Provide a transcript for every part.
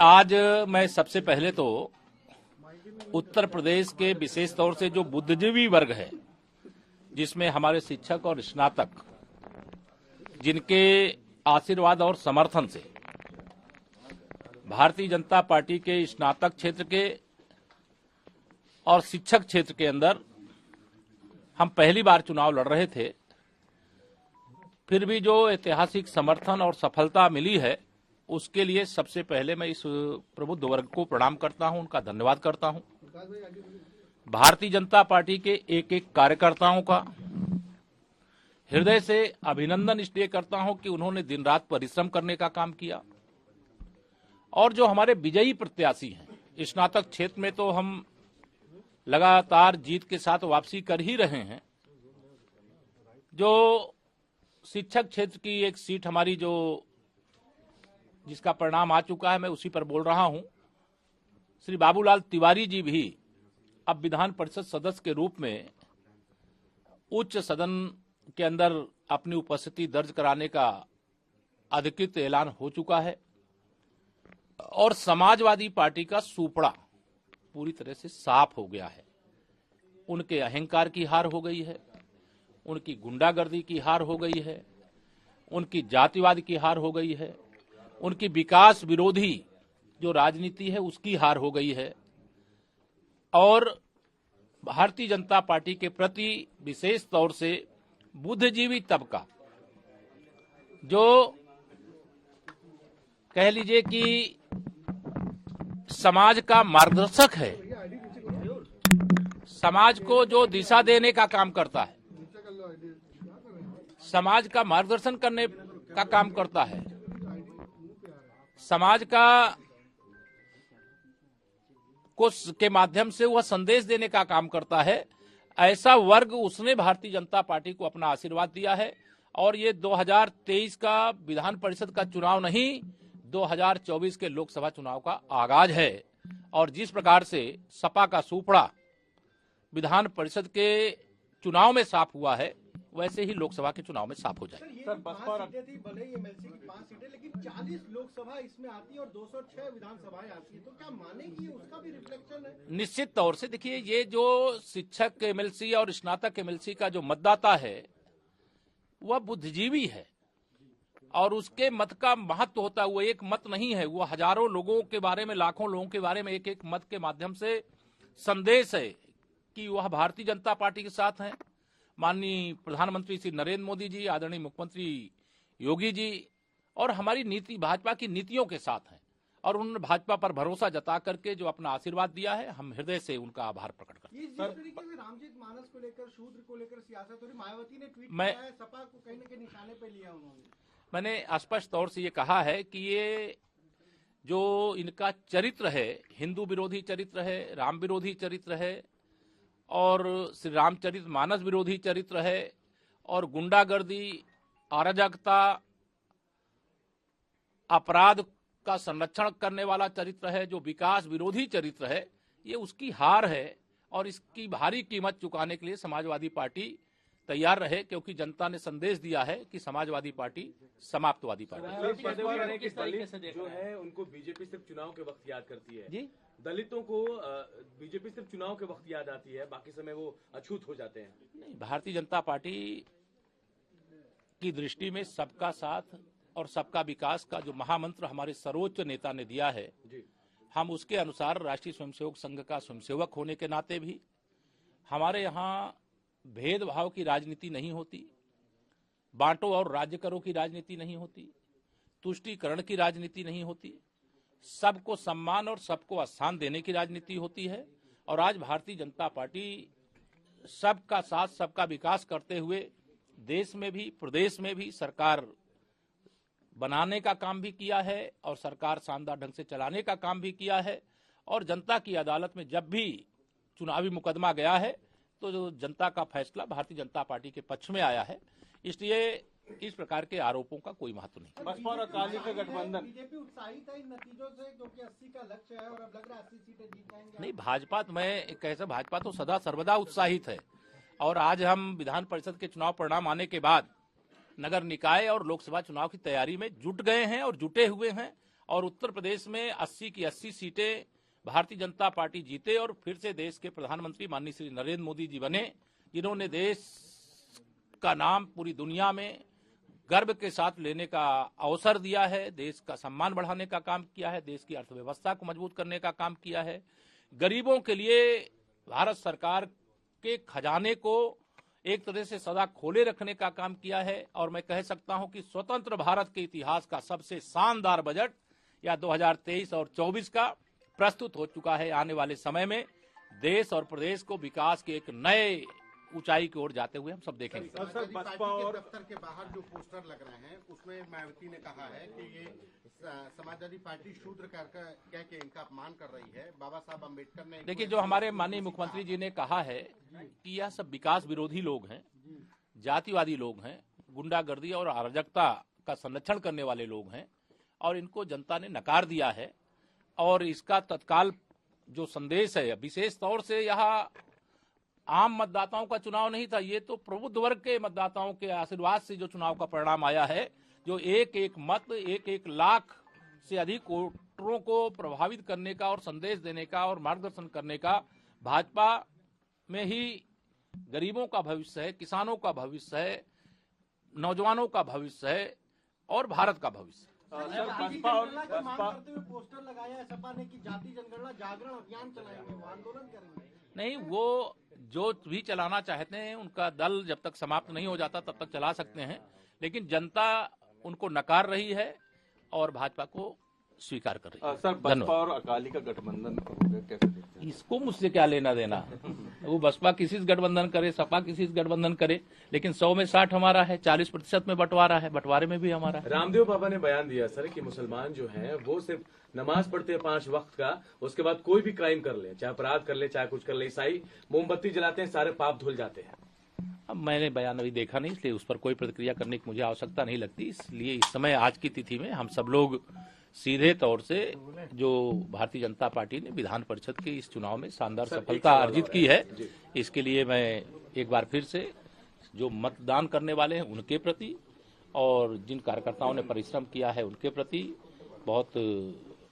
आज मैं सबसे पहले तो उत्तर प्रदेश के विशेष तौर से जो बुद्धिजीवी वर्ग है, जिसमें हमारे शिक्षक और स्नातक, जिनके आशीर्वाद और समर्थन से भारतीय जनता पार्टी के स्नातक क्षेत्र के और शिक्षक क्षेत्र के अंदर हम पहली बार चुनाव लड़ रहे थे, फिर भी जो ऐतिहासिक समर्थन और सफलता मिली है, उसके लिए सबसे पहले मैं इस प्रबुद्ध वर्ग को प्रणाम करता हूं, उनका धन्यवाद करता हूं। भारतीय जनता पार्टी के एक एक कार्यकर्ताओं का हृदय से अभिनंदन इसलिए करता हूं कि उन्होंने दिन रात परिश्रम करने का काम किया। और जो हमारे विजयी प्रत्याशी हैं स्नातक क्षेत्र में, तो हम लगातार जीत के साथ वापसी कर ही रहे हैं। जो शिक्षक क्षेत्र की एक सीट हमारी जिसका परिणाम आ चुका है, मैं उसी पर बोल रहा हूं। श्री बाबूलाल तिवारी जी भी अब विधान परिषद सदस्य के रूप में उच्च सदन के अंदर अपनी उपस्थिति दर्ज कराने का अधिकृत ऐलान हो चुका है। और समाजवादी पार्टी का सुपड़ा पूरी तरह से साफ हो गया है। उनके अहंकार की हार हो गई है, उनकी गुंडागर्दी की हार हो गई है, उनकी जातिवाद की हार हो गई है, उनकी विकास विरोधी जो राजनीति है उसकी हार हो गई है। और भारतीय जनता पार्टी के प्रति विशेष तौर से बुद्धिजीवी तबका, जो कह लीजिए कि समाज का मार्गदर्शक है, समाज को जो दिशा देने का काम करता है, समाज का मार्गदर्शन करने का काम करता है, समाज के माध्यम से वह संदेश देने का काम करता है, ऐसा वर्ग उसने भारतीय जनता पार्टी को अपना आशीर्वाद दिया है। और ये 2023 का विधान परिषद का चुनाव नहीं, 2024 के लोकसभा चुनाव का आगाज है। और जिस प्रकार से सपा का सुपड़ा विधान परिषद के चुनाव में साफ हुआ है, वैसे ही लोकसभा के चुनाव में साफ हो जाए। सर, बसपा सीटें थी, भले ही एमएलसी की 5 सीटें, लेकिन 40 लोकसभा इसमें आती है और 206 विधानसभाएं आती है, तो क्या मानेगी उसका भी रिफ्लेक्शन है? निश्चित तौर से देखिए, ये जो शिक्षक एमएलसी और स्नातक एमएलसी का जो मतदाता है, वह बुद्धिजीवी है और उसके मत का महत्व होता है। वो एक मत नहीं है, वो हजारों लोगों के बारे में, लाखों लोगों के बारे में एक एक मत के माध्यम से संदेश है कि वह भारतीय जनता पार्टी के साथ हैं। माननीय प्रधानमंत्री श्री नरेंद्र मोदी जी, आदरणीय मुख्यमंत्री योगी जी और हमारी नीति, भाजपा की नीतियों के साथ हैं। और उन्होंने भाजपा पर भरोसा जता करके जो अपना आशीर्वाद दिया है, हम हृदय से उनका आभार प्रकट करते हैं। जिस तरीके से रामजीत मानस को लेकर, शूद्र को लेकर सियासत हो रही, मायावती ने ट्वीट किया है, सपा को कहीं न कहीं निशाने पे लिया उन्होंने। मैंने स्पष्ट तौर से ये कहा है कि ये जो इनका चरित्र है, हिंदू विरोधी चरित्र है, राम विरोधी चरित्र है और श्री रामचरित मानस विरोधी चरित्र है और गुंडागर्दी, अराजकता, अपराध का संरक्षण करने वाला चरित्र है, जो विकास विरोधी चरित्र है, ये उसकी हार है। और इसकी भारी कीमत चुकाने के लिए समाजवादी पार्टी तैयार रहे, क्योंकि जनता ने संदेश दिया है कि समाजवादी पार्टी समाप्तवादी पार्टी जो है उनको बीजेपी सिर्फ चुनाव के वक्त याद करती है जी। दलितों को बीजेपी सिर्फ चुनाव के वक्त याद आती है, बाकी समय वो अछूत हो जाते हैं। नहीं, भारतीय जनता पार्टी की दृष्टि में सबका साथ और सबका विकास का जो महामंत्र हमारे सर्वोच्च नेता ने दिया है, हम उसके अनुसार राष्ट्रीय स्वयंसेवक संघ का स्वयंसेवक होने के नाते भी हमारे यहाँ भेदभाव की राजनीति नहीं होती, बांटो और राज्य करो की राजनीति नहीं होती, तुष्टीकरण की राजनीति नहीं होती, सबको सम्मान और सबको स्थान देने की राजनीति होती है। और आज भारतीय जनता पार्टी सबका साथ, सबका विकास करते हुए देश में भी, प्रदेश में भी सरकार बनाने का काम भी किया है और सरकार शानदार ढंग से चलाने का काम भी किया है। और जनता की अदालत में जब भी चुनावी मुकदमा गया है, तो जो जनता का फैसला भारतीय जनता पार्टी के पक्ष में आया है, इसलिए इस प्रकार के आरोपों का कोई महत्व नहीं। बसपा और अकाली का गठबंधन, बीजेपी उत्साहित है इन नतीजों से, क्योंकि 80 का लक्ष्य है और अब लग रहा है 80 सीटें जीत जाएंगे। नहीं, भाजपा तो सदा सर्वदा उत्साहित है। और आज हम विधान परिषद के चुनाव परिणाम आने के बाद नगर निकाय और लोकसभा चुनाव की तैयारी में जुट गए हैं और जुटे हुए हैं। और उत्तर प्रदेश में 80 की 80 सीटें भारतीय जनता पार्टी जीते और फिर से देश के प्रधानमंत्री माननीय श्री नरेंद्र मोदी जी बने, जिन्होंने देश का नाम पूरी दुनिया में गर्व के साथ लेने का अवसर दिया है, देश का सम्मान बढ़ाने का काम किया है, देश की अर्थव्यवस्था को मजबूत करने का काम किया है, गरीबों के लिए भारत सरकार के खजाने को एक तरह से सदा खोले रखने का काम किया है। और मैं कह सकता हूं कि स्वतंत्र भारत के इतिहास का सबसे शानदार बजट या 2023 और 24 का प्रस्तुत हो चुका है। आने वाले समय में देश और प्रदेश को विकास के एक नए ऊंचाई की ओर जाते हुए हम सब देखेंगे। सर, बसपा और दफ्तर के बाहर जो पोस्टर लग रहे हैं उसमें मायावती ने कहा है कि ये समाजवादी पार्टी शूद्र कह के इनका अपमान कर रही है। बाबा साहब अम्बेडकर ने, देखिए, जो हमारे माननीय मुख्यमंत्री जी ने कहा है कि यह सब विकास विरोधी लोग हैं, जातिवादी लोग हैं, गुंडागर्दी और अराजकता का संरक्षण करने वाले लोग हैं और इनको जनता ने नकार दिया है। और इसका तत्काल जो संदेश है, विशेष तौर से यह आम मतदाताओं का चुनाव नहीं था, ये तो प्रबुद्ध वर्ग के मतदाताओं के आशीर्वाद से जो चुनाव का परिणाम आया है, जो एक एक मत 1-1 लाख से अधिक वोटरों को प्रभावित करने का और संदेश देने का और मार्गदर्शन करने का। भाजपा में ही गरीबों का भविष्य है, किसानों का भविष्य है, नौजवानों का भविष्य है और भारत का भविष्य। बसपा और मांग करते हुए पोस्टर लगाया है सपा ने कि जाति जनगणना जागरण अभियान चलाएंगे, वो आंदोलन करेंगे। नहीं, वो जो भी चलाना चाहते हैं उनका दल जब तक समाप्त नहीं हो जाता तब तक चला सकते हैं, लेकिन जनता उनको नकार रही है और भाजपा को स्वीकार कर रही है। सर, बसपा और अकाली का गठबंधन हो गया, कैसे देखते हैं? इसको मुझसे क्या लेना देना। वो बसपा किसी से गठबंधन करे, सपा किसी से गठबंधन करे, लेकिन 100 में 60 हमारा है, 40% में बंटवारा है, बंटवारे में भी हमारा है। रामदेव बाबा ने बयान दिया सर कि मुसलमान जो हैं वो सिर्फ नमाज पढ़ते हैं 5 वक्त का, उसके बाद कोई भी क्राइम कर ले, चाहे अपराध कर ले, चाहे कुछ कर ले, ईसाई मोमबत्ती जलाते हैं, सारे पाप धुल जाते हैं। अब मैंने बयान अभी देखा नहीं, इसलिए उस पर कोई प्रतिक्रिया करने की मुझे आवश्यकता नहीं लगती। इसलिए इस समय आज की तिथि में हम सब लोग सीधे तौर से जो भारतीय जनता पार्टी ने विधान परिषद के इस चुनाव में शानदार सफलता अर्जित की है, इसके लिए मैं एक बार फिर से जो मतदान करने वाले हैं उनके प्रति और जिन कार्यकर्ताओं ने परिश्रम किया है उनके प्रति बहुत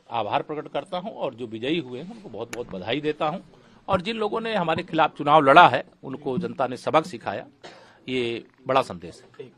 आभार प्रकट करता हूं और जो विजयी हुए हैं उनको बहुत बहुत बधाई देता हूं। और जिन लोगों ने हमारे खिलाफ चुनाव लड़ा है उनको जनता ने सबक सिखाया, ये बड़ा संदेश है।